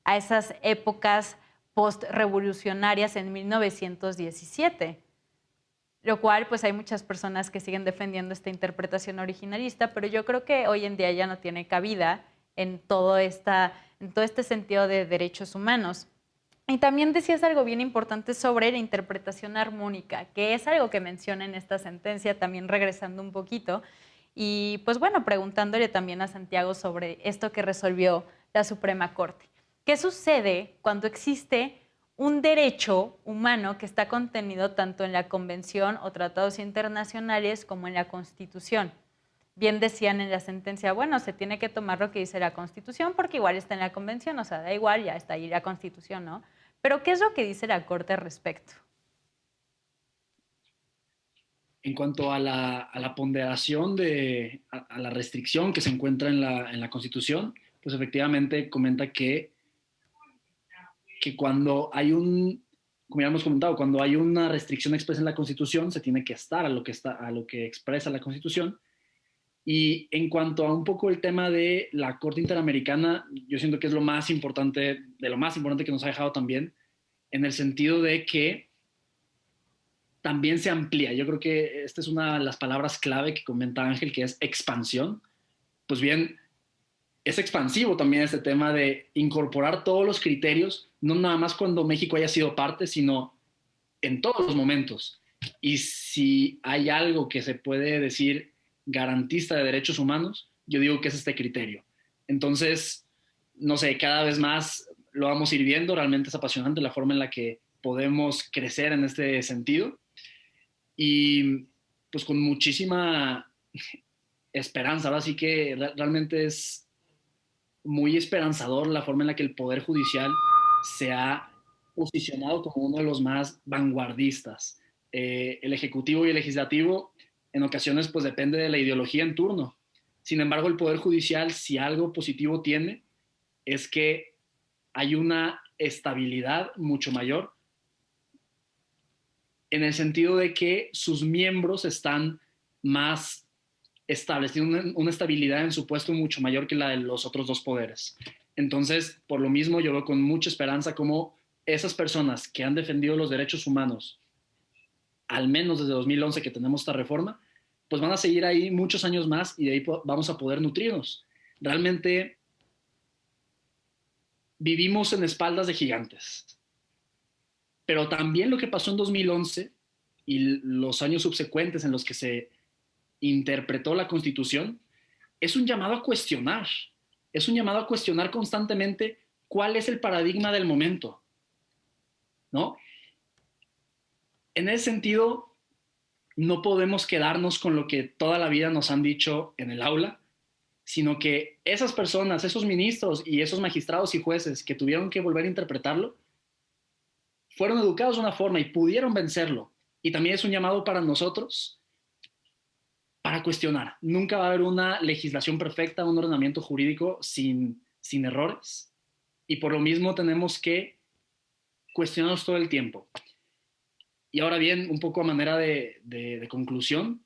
a esas épocas post-revolucionarias en 1917. Lo cual, pues hay muchas personas que siguen defendiendo esta interpretación originalista, pero yo creo que hoy en día ya no tiene cabida en todo este sentido de derechos humanos. Y también decías algo bien importante sobre la interpretación armónica, que es algo que menciona en esta sentencia, también regresando un poquito, y pues bueno, preguntándole también a Santiago sobre esto que resolvió la Suprema Corte. ¿Qué sucede cuando existe un derecho humano que está contenido tanto en la Convención o tratados internacionales como en la Constitución? Bien decían en la sentencia, bueno, se tiene que tomar lo que dice la Constitución porque igual está en la Convención, o sea, da igual, ya está ahí la Constitución, ¿no? Pero ¿qué es lo que dice la Corte al respecto? En cuanto a la ponderación, a la restricción que se encuentra en la Constitución, pues efectivamente comenta que cuando hay como ya hemos comentado, cuando hay una restricción expresa en la Constitución, se tiene que estar a lo que expresa la Constitución. Y en cuanto a un poco el tema de la Corte Interamericana, yo siento que es lo más importante que nos ha dejado también, en el sentido de que también se amplía. Yo creo que esta es una de las palabras clave que comenta Ángel, que es expansión. Pues bien, es expansivo también este tema de incorporar todos los criterios, no nada más cuando México haya sido parte, sino en todos los momentos. Y si hay algo que se puede decir garantista de derechos humanos, yo digo que es este criterio. Entonces, no sé, cada vez más lo vamos a ir viendo, realmente es apasionante la forma en la que podemos crecer en este sentido. Y pues con muchísima esperanza. Ahora sí que realmente es muy esperanzador la forma en la que el Poder Judicial se ha posicionado como uno de los más vanguardistas. El Ejecutivo y el Legislativo en ocasiones pues depende de la ideología en turno. Sin embargo, el Poder Judicial, si algo positivo tiene, es que hay una estabilidad mucho mayor en el sentido de que sus miembros están más estables, tienen una estabilidad en su puesto mucho mayor que la de los otros dos poderes. Entonces, por lo mismo, yo veo con mucha esperanza cómo esas personas que han defendido los derechos humanos, al menos desde 2011 que tenemos esta reforma, pues van a seguir ahí muchos años más y de ahí vamos a poder nutrirnos. Realmente vivimos en espaldas de gigantes. Pero también lo que pasó en 2011 y los años subsecuentes en los que se interpretó la Constitución es un llamado a cuestionar. Es un llamado a cuestionar constantemente cuál es el paradigma del momento, ¿no? En ese sentido, no podemos quedarnos con lo que toda la vida nos han dicho en el aula, sino que esas personas, esos ministros y esos magistrados y jueces que tuvieron que volver a interpretarlo, fueron educados de una forma y pudieron vencerlo. Y también es un llamado para nosotros para cuestionar. Nunca va a haber una legislación perfecta, un ordenamiento jurídico sin errores. Y por lo mismo tenemos que cuestionarnos todo el tiempo. Y ahora bien, un poco a manera de conclusión,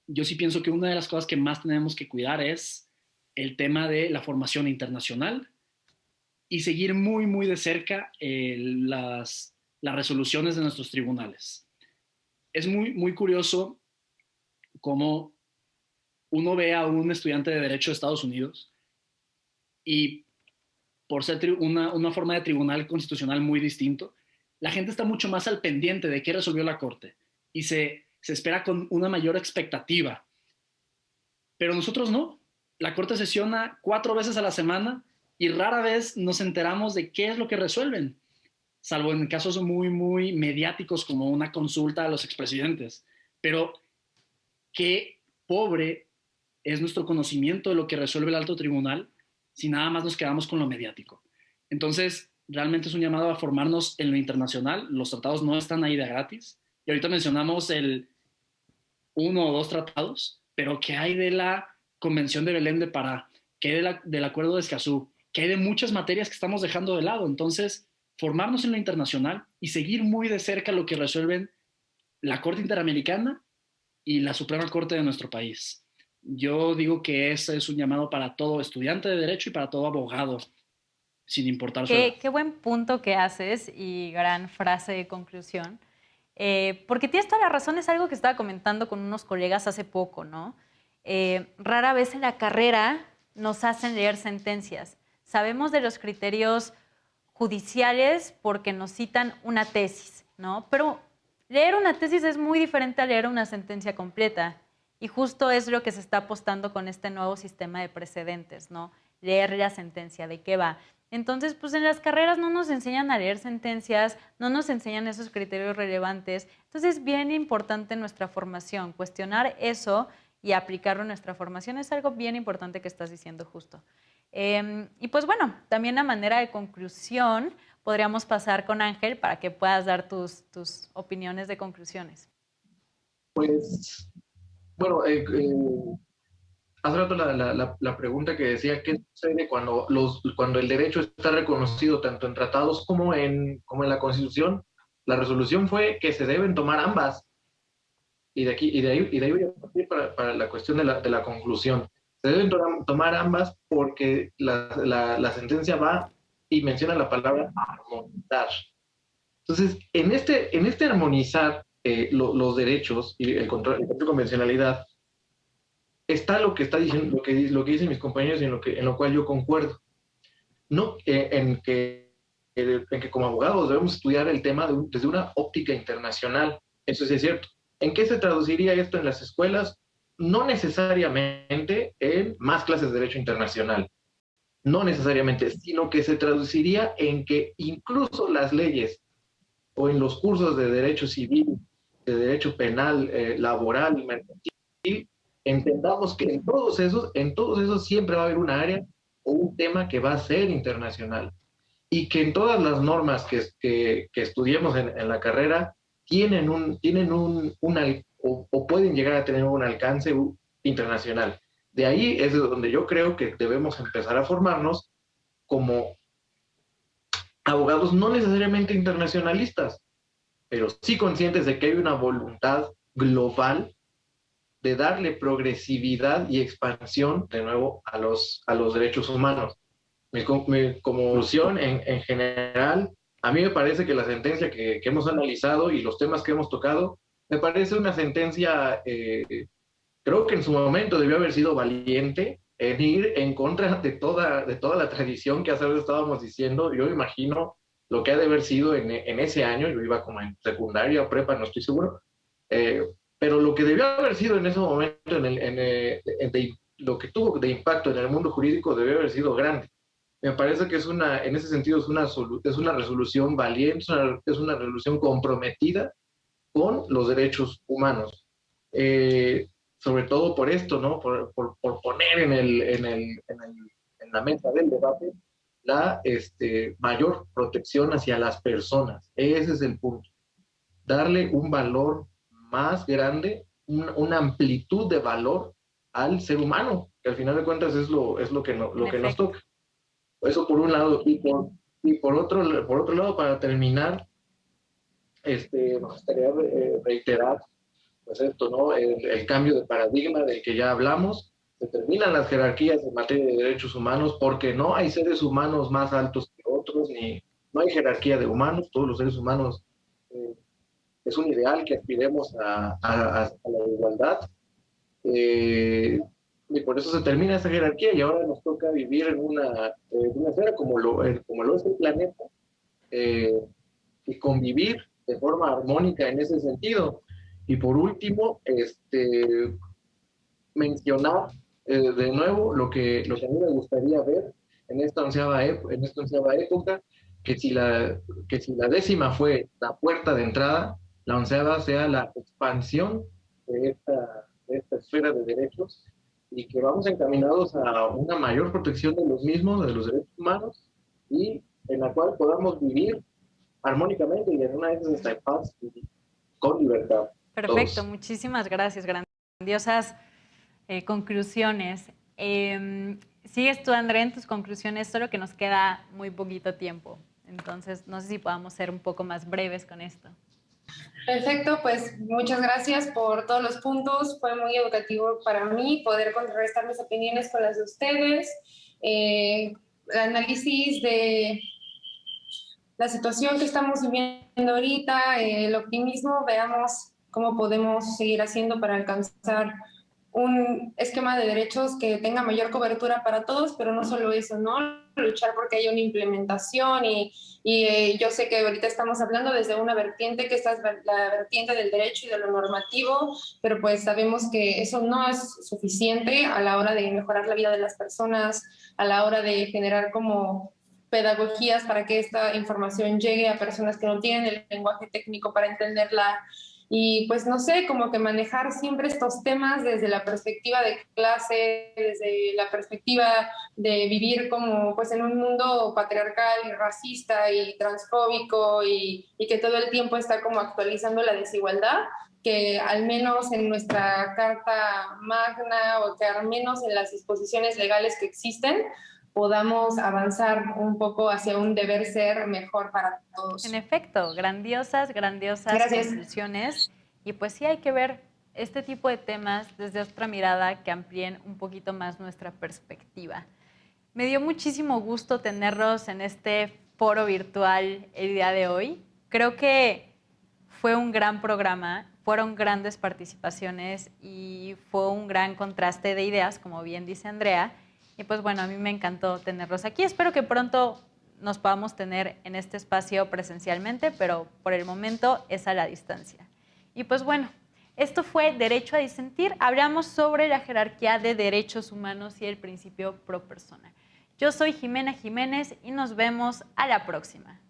yo sí pienso que una de las cosas que más tenemos que cuidar es el tema de la formación internacional y seguir muy, muy de cerca las resoluciones de nuestros tribunales. Es muy, muy curioso cómo uno ve a un estudiante de Derecho de Estados Unidos y por ser una forma de tribunal constitucional muy distinto, la gente está mucho más al pendiente de qué resolvió la Corte y se espera con una mayor expectativa. Pero nosotros no. La Corte sesiona 4 veces a la semana y rara vez nos enteramos de qué es lo que resuelven, salvo en casos muy, muy mediáticos como una consulta a los expresidentes. Pero qué pobre es nuestro conocimiento de lo que resuelve el alto tribunal si nada más nos quedamos con lo mediático. Entonces, realmente es un llamado a formarnos en lo internacional. Los tratados no están ahí de gratis. Y ahorita mencionamos el 1 o 2 tratados, pero ¿qué hay de la Convención de Belém de Pará? ¿Qué hay del Acuerdo de Escazú? ¿Qué hay de muchas materias que estamos dejando de lado? Entonces, formarnos en lo internacional y seguir muy de cerca lo que resuelven la Corte Interamericana y la Suprema Corte de nuestro país. Yo digo que ese es un llamado para todo estudiante de Derecho y para todo abogado, sin importar su edad. Qué buen punto que haces y gran frase de conclusión. Porque tienes toda la razón, es algo que estaba comentando con unos colegas hace poco, ¿no? Rara vez en la carrera nos hacen leer sentencias. Sabemos de los criterios judiciales porque nos citan una tesis, ¿no? Pero leer una tesis es muy diferente a leer una sentencia completa. Y justo es lo que se está apostando con este nuevo sistema de precedentes, ¿no? Leer la sentencia, de qué va. Entonces, pues en las carreras no nos enseñan a leer sentencias, no nos enseñan esos criterios relevantes. Entonces, es bien importante nuestra formación. Cuestionar eso y aplicarlo en nuestra formación es algo bien importante que estás diciendo justo. Y pues bueno, también a manera de conclusión, podríamos pasar con Ángel para que puedas dar tus opiniones de conclusiones. Pues, bueno, hace rato la pregunta que decía, ¿qué sucede cuando el derecho está reconocido tanto en tratados como en la Constitución? La resolución fue que se deben tomar ambas. Y de ahí voy a partir para la cuestión de la conclusión. Se deben tomar ambas porque la sentencia va y menciona la palabra armonizar. Entonces, en este armonizar los derechos y el control de convencionalidad, está lo que está diciendo, lo que dicen mis compañeros y en lo cual yo concuerdo. No, en que como abogados debemos estudiar el tema desde una óptica internacional. Eso sí es cierto. ¿En qué se traduciría esto en las escuelas? No necesariamente en más clases de derecho internacional. No necesariamente, sino que se traduciría en que incluso las leyes o en los cursos de derecho civil, de derecho penal, laboral y mercantil, entendamos que en todos esos siempre va a haber un área o un tema que va a ser internacional y que en todas las normas que estudiemos en la carrera o pueden llegar a tener un alcance internacional. De ahí es de donde yo creo que debemos empezar a formarnos como abogados no necesariamente internacionalistas, pero sí conscientes de que hay una voluntad global de darle progresividad y expansión de nuevo a los derechos humanos. Mi conclusión en general, a mí me parece que la sentencia que hemos analizado y los temas que hemos tocado, me parece una sentencia, creo que en su momento debió haber sido valiente en ir en contra de toda la tradición que hace rato estábamos diciendo. Yo imagino lo que ha de haber sido en ese año, yo iba como en secundaria o prepa, no estoy seguro, eh, pero lo que debió haber sido en ese momento, lo que tuvo de impacto en el mundo jurídico debió haber sido grande. Me parece que en ese sentido es una resolución valiente, es una resolución comprometida con los derechos humanos. Sobre todo por esto, ¿no? Por poner en la mesa del debate la mayor protección hacia las personas. Ese es el punto. Darle un valor más grande, una amplitud de valor al ser humano, que al final de cuentas es lo que nos toca. Eso por un lado. Por otro lado, para terminar, me gustaría reiterar pues esto, ¿no? El cambio de paradigma del que ya hablamos. Se terminan las jerarquías en materia de derechos humanos porque no hay seres humanos más altos que otros, ni no hay jerarquía de humanos. Todos los seres humanos es un ideal que aspiremos a la igualdad. Y por eso se termina esa jerarquía y ahora nos toca vivir en una esfera como lo es el planeta, y convivir de forma armónica en ese sentido. Y por último, mencionar de nuevo lo que a mí me gustaría ver en esta onceava época, que si la décima fue la puerta de entrada, la onceava sea la expansión de esta esfera de derechos y que vamos encaminados a una mayor protección de los mismos, de los derechos humanos, y en la cual podamos vivir armónicamente y en una de esas hasta en paz y con libertad. Perfecto, Todos. muchísimas gracias, grandiosas conclusiones. Sigues tú, André, en tus conclusiones, solo que nos queda muy poquito tiempo. Entonces, no sé si podamos ser un poco más breves con esto. Perfecto, pues muchas gracias por todos los puntos. Fue muy educativo para mí poder contrarrestar mis opiniones con las de ustedes. El análisis de la situación que estamos viviendo ahorita, el optimismo, veamos cómo podemos seguir haciendo para alcanzar un esquema de derechos que tenga mayor cobertura para todos, pero no solo eso, ¿no? Luchar porque haya una implementación y yo sé que ahorita estamos hablando desde una vertiente que esta es la vertiente del derecho y de lo normativo, pero pues sabemos que eso no es suficiente a la hora de mejorar la vida de las personas, a la hora de generar como pedagogías para que esta información llegue a personas que no tienen el lenguaje técnico para entenderla. Y pues no sé, como que manejar siempre estos temas desde la perspectiva de clase, desde la perspectiva de vivir como pues en un mundo patriarcal y racista y transfóbico y que todo el tiempo está como actualizando la desigualdad, que al menos en nuestra Carta Magna o que al menos en las disposiciones legales que existen, podamos avanzar un poco hacia un deber ser mejor para todos. En efecto, grandiosas Gracias. conclusiones. Y pues sí hay que ver este tipo de temas desde otra mirada que amplíen un poquito más nuestra perspectiva. Me dio muchísimo gusto tenerlos en este foro virtual el día de hoy. Creo que fue un gran programa, fueron grandes participaciones y fue un gran contraste de ideas, como bien dice Andrea. Y pues bueno, a mí me encantó tenerlos aquí. Espero que pronto nos podamos tener en este espacio presencialmente, pero por el momento es a la distancia. Y pues bueno, esto fue Derecho a Disentir. Hablamos sobre la jerarquía de derechos humanos y el principio pro persona. Yo soy Jimena Jiménez y nos vemos a la próxima.